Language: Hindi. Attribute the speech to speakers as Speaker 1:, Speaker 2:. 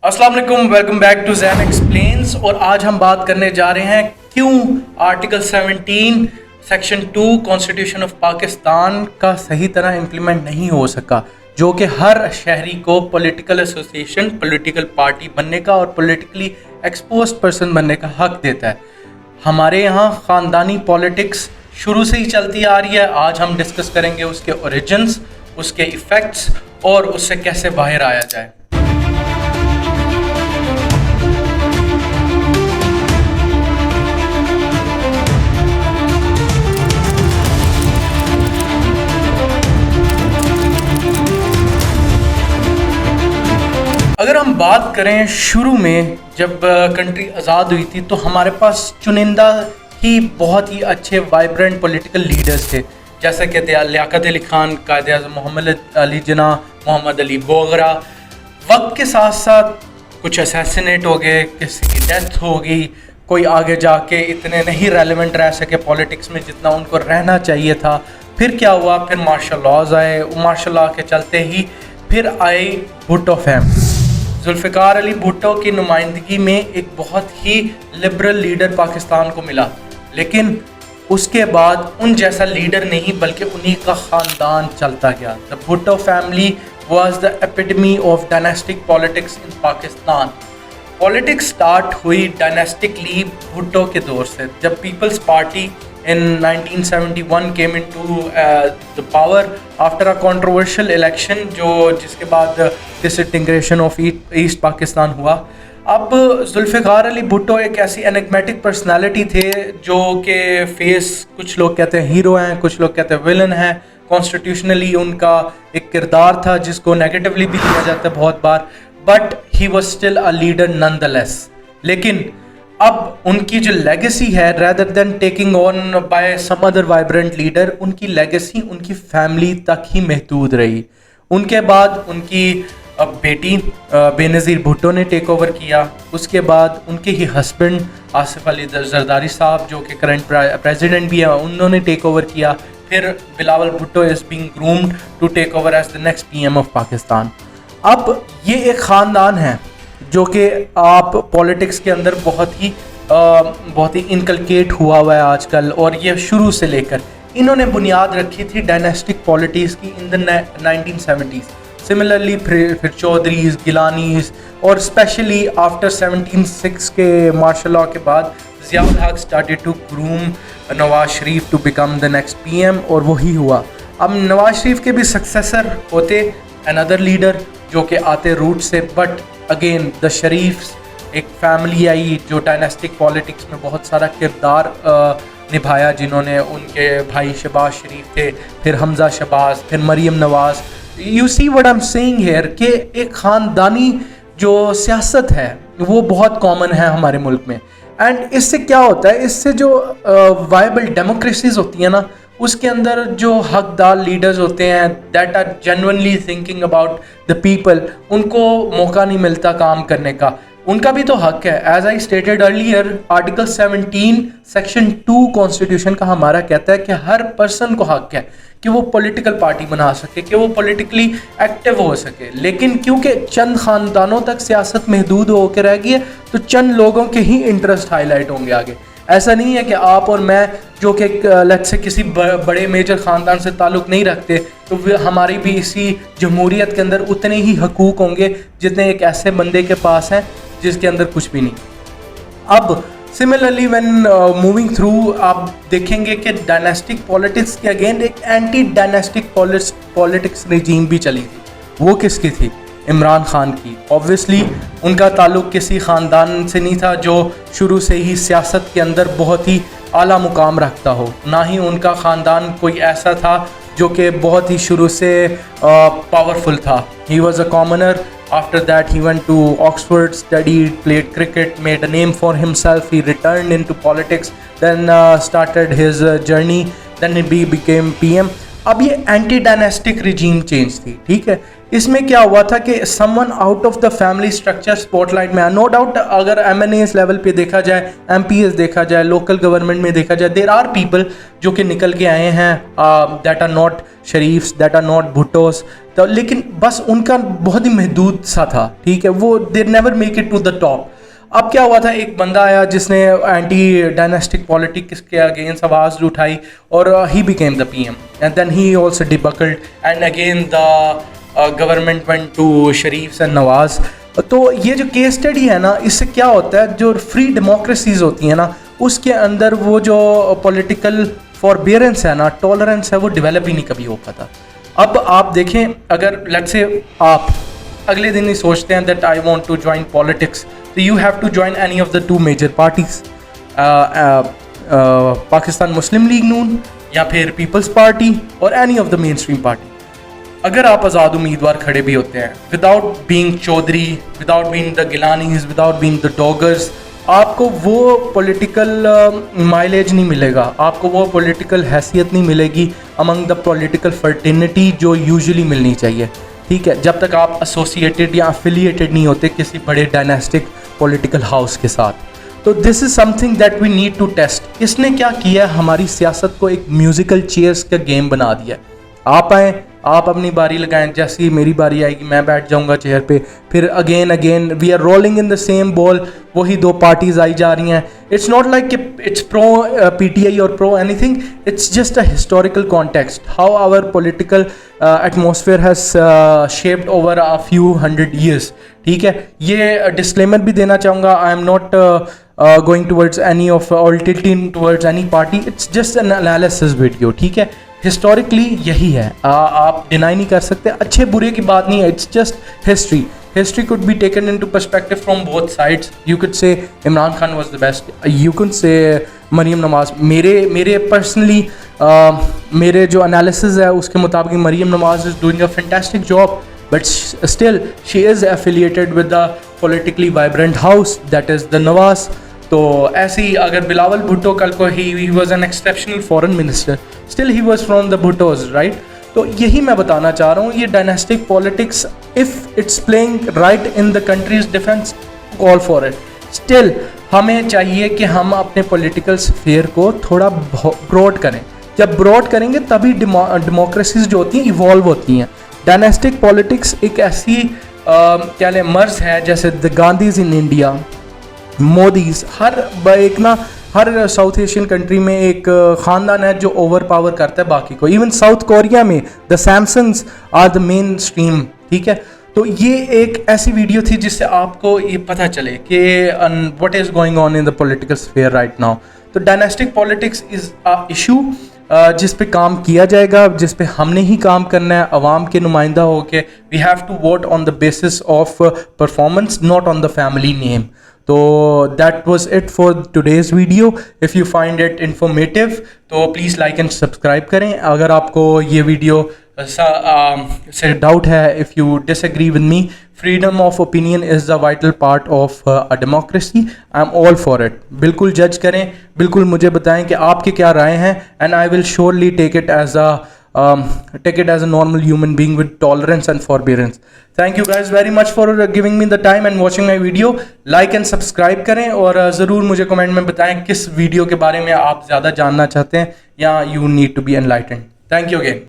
Speaker 1: अस्सलाम वालेकुम, welcome back to Jain explains. और आज हम बात करने जा रहे हैं क्यों article 17 section 2 constitution of Pakistan का सही तरह इम्प्लीमेंट नहीं हो सका, जो कि हर शहरी को पॉलिटिकल एसोसिएशन, पॉलिटिकल पार्टी बनने का और पॉलिटिकली एक्सपोज्ड पर्सन बनने का हक देता है। हमारे यहाँ ख़ानदानी पॉलिटिक्स शुरू से ही चलती आ रही है। आज हम डिस्कस करेंगे उसके ओरिजिन्स, उसके इफ़ेक्ट्स और उससे कैसे बाहर आया जाए। अगर हम बात करें शुरू में जब कंट्री आज़ाद हुई थी, तो हमारे पास चुनिंदा ही बहुत ही अच्छे वाइब्रेंट पॉलिटिकल लीडर्स थे, जैसे कि लियाकत अली खान, कायद-ए-आज़म मोहम्मद अली जिन्ना, मोहम्मद अली बोगरा। वक्त के साथ साथ कुछ असैसिनेट हो गए, किसी की डेथ हो गई, कोई आगे जाके इतने नहीं रेलेवेंट रह सके पॉलिटिक्स में जितना उनको रहना चाहिए था। फिर क्या हुआ, फिर मार्शल लॉज आए, मार्शल लॉ के चलते ही फिर आई भुट्टो फैमिली। जुल्फ़िकार अली भुट्टो की नुमाइंदगी में एक बहुत ही लिबरल लीडर पाकिस्तान को मिला, लेकिन उसके बाद उन जैसा लीडर नहीं बल्कि उन्हीं का ख़ानदान चलता गया। The Bhutto family was the epitome of dynastic politics in Pakistan. Politics start हुई डायनेस्टिकली भुट्टो के दौर से, जब Peoples Party in 1971 came into the power after a controversial election जिसके बाद डिसइंटीग्रेशन ऑफ ईस्ट पाकिस्तान हुआ। अब जुल्फ़िकार अली भुट्टो एक ऐसी एनिग्मेटिक पर्सनालिटी थे जो कि फेस, कुछ लोग कहते हैं हीरो हैं, कुछ लोग कहते हैं विलन हैं। कॉन्स्टिट्यूशनली उनका एक किरदार था जिसको नेगेटिवली भी लिया जाता है बहुत बार, but he was still a leader nonetheless. लेकिन अब उनकी जो लेगेसी है, rather than taking on by some other vibrant leader, उनकी लेगेसी उनकी फैमिली तक ही महदूद रही। उनके बाद उनकी बेटी बेनज़ीर भुट्टो ने टेक ओवर किया। उसके बाद उनके ही हस्बैंड आसिफ अली जरदारी साहब, जो कि करंट प्रेसिडेंट भी हैं, उन्होंने टेक ओवर किया। फिर Bilawal Bhutto is being groomed to take over as the next PM of Pakistan. अब ये एक ख़ानदान है जो कि आप पॉलिटिक्स के अंदर बहुत ही इनकलकेट हुआ है आजकल, और ये शुरू से लेकर इन्होंने बुनियाद रखी थी डायनेस्टिक पॉलिटिक्स की इन द 1970s। सिमिलरली फिर चौधरीज, गिलानीज, और स्पेशली आफ्टर 17/6 के मार्शल लॉ के बाद Ziaul Haq started to groom Nawaz Sharif to become the next PM, और वही हुआ। अब नवाज शरीफ के भी सक्सेसर होते अनदर लीडर जो कि आते रूट से, बट अगेन द शरीफ्स एक फैमिली आई जो डायनेस्टिक पॉलिटिक्स में बहुत सारा किरदार निभाया, जिन्होंने, उनके भाई शहबाज शरीफ थे, फिर हमज़ा शहबाज, फिर Maryam Nawaz. You see what I am saying here कि एक ख़ानदानी जो सियासत है वो बहुत कॉमन है हमारे मुल्क में। एंड इससे क्या होता है, इससे जो वायबल डेमोक्रेसीज होती है ना, उसके अंदर जो हकदार लीडर्स होते हैं that are genuinely thinking about the people, उनको मौका नहीं मिलता काम करने का। उनका भी तो हक है। As I stated earlier, article 17 section 2 constitution का हमारा कहता है कि हर पर्सन को हक है कि वो पॉलिटिकल पार्टी बना सके, कि वो पॉलिटिकली एक्टिव हो सके। लेकिन क्योंकि चंद ख़ानदानों तक सियासत महदूद होकर रह गई है, तो चंद लोगों के ही इंटरेस्ट हाईलाइट होंगे आगे। ऐसा नहीं है कि आप और मैं, जो कि लेट्स से किसी बड़े मेजर ख़ानदान से ताल्लुक़ नहीं रखते, तो हमारी भी इसी जमहूरियत के अंदर उतने ही हकूक़ होंगे जितने एक ऐसे बंदे के पास हैं जिसके अंदर कुछ भी नहीं। अब सिमिलरली व्हेन मूविंग थ्रू, आप देखेंगे कि डायनेस्टिक पॉलिटिक्स के अगेन एक एंटी डायनेस्टिक पॉलिटिक्स रिजीम भी चली थी। वो किसकी थी? इमरान खान की। ऑब्वियसली उनका ताल्लुक़ किसी ख़ानदान से नहीं था जो शुरू से ही सियासत के अंदर बहुत ही आला मुकाम रखता हो, ना ही उनका ख़ानदान कोई ऐसा था जो कि बहुत ही शुरू से पावरफुल था। He was a commoner. After that, he went to Oxford, studied, played cricket, made a name for himself. He returned into politics, then started his journey. Then he became PM. अब ये एंटी डायनेस्टिक रिजीम चेंज थी, ठीक है। इसमें क्या हुआ था कि someone out of the family structure spotlight में, नो डाउट अगर एमएनएस लेवल पे देखा जाए, एमपीएस देखा जाए, लोकल गवर्नमेंट में देखा जाए, देर आर पीपल जो कि निकल के आए हैं that are not Sharifs, that are not Bhuttos, तो लेकिन बस उनका बहुत ही महदूद सा था, ठीक है, वो they never make it to the top. अब क्या हुआ था, एक बंदा आया जिसने एंटी डायनेस्टिक पॉलिटिक्स के अगेंस्ट आवाज़ उठाई और he became the PM and then he also debacled and again the government went to Sharifs and Nawaz. तो ये जो केस स्टडी है ना, इससे क्या होता है, जो फ्री डेमोक्रेसीज होती हैं ना, उसके अंदर वो जो पॉलिटिकल फॉरबियरेंस है ना, टॉलरेंस है, वो डेवलप ही नहीं कभी हो पाता। अब आप देखें, अगर लेट्स से आप अगले दिन ही सोचते हैं that I want to join politics, तो you have to join any of the two major parties, Pakistan Muslim League Noon या फिर पीपल्स पार्टी और any of the mainstream party. अगर आप आज़ाद उम्मीदवार खड़े भी होते हैं without being Chaudhry, without being the Gillanis, without being the Doggars, आपको वो पॉलिटिकल माइलेज नहीं मिलेगा, आपको वो पॉलिटिकल हैसियत नहीं मिलेगी अमंग द पॉलिटिकल फर्टिनिटी जो यूजुअली मिलनी चाहिए, ठीक है, जब तक आप एसोसिएटेड या अफिलिएटेड नहीं होते किसी बड़े डायनेस्टिक पॉलिटिकल हाउस के साथ। तो this is something that we need to test. इसने क्या किया, हमारी सियासत को एक म्यूजिकल चेयर्स का गेम बना दिया। आप आएँ, आप अपनी बारी लगाएं, जैसे ही मेरी बारी आएगी मैं बैठ जाऊंगा चेयर पे, फिर again we are rolling in the same ball, वही दो पार्टीज आई जा रही हैं। इट्स नॉट लाइक कि इट्स प्रो पीटीआई और pro anything, it's just a historical context how our political atmosphere has shaped over a few hundred years, ठीक है। ये डिस्क्लेमर भी देना चाहूँगा, I am not going towards any of और tilting towards any party, it's just an analysis video, ठीक है। हिस्टोरिकली यही है, आप डिनाई नहीं कर सकते, अच्छे बुरे की बात नहीं है, it's just history. History could be taken into perspective from both sides. You could say Imran Khan was the best, you could say Maryam Nawaz. मेरे पर्सनली मेरे जो एनालिसिस है उसके मुताबिक Maryam Nawaz is doing a fantastic job, but still she is affiliated with the politically vibrant house that is the Nawaz. तो ऐसे ही अगर बिलावल भुट्टो कल को he was an exceptional foreign minister, still he was from the Bhuttos, right. तो यही मैं बताना चाह रहा हूँ, ये dynastic politics if it's playing right in the country's defence, call for it. Still हमें चाहिए कि हम अपने पॉलिटिकल स्फीयर को थोड़ा ब्रॉड करें। जब ब्रॉड करेंगे तभी डेमोक्रेसीज जो होती हैं इवॉल्व होती हैं। डायनेस्टिक पॉलिटिक्स एक ऐसी क्या लें मर्ज है, जैसे the Gandhi's in India, Modi's, her south Asian country में एक ख़ानदान है जो ओवर पावर करता है बाकी को। इवन साउथ कोरिया में the Samsungs are the mainstream, ठीक है। तो ये एक ऐसी वीडियो थी जिससे आपको ये पता चले कि what is going on in the political sphere right now. तो dynastic politics is a issue जिस पे काम किया जाएगा, जिस पे हमने ही काम करना है अवाम के नुमाइंदा होके। We have to vote on the basis of performance, not on the family name. तो that was it for today's video. If you find it informative तो प्लीज़ लाइक एंड सब्सक्राइब करें। अगर आपको ये वीडियो से डाउट है, if you disagree with me, freedom of opinion is the vital part of a democracy. I am all for it. बिल्कुल जज करें, बिल्कुल मुझे बताएं कि आपकी क्या राय हैं, and I will surely take it as a normal human being with tolerance and forbearance. Thank you guys very much for giving me the time and watching my video. Like and subscribe करें और ज़रूर मुझे कमेंट में बताएं किस वीडियो के बारे में आप ज़्यादा जानना चाहते हैं या you need to be enlightened. Thank you again.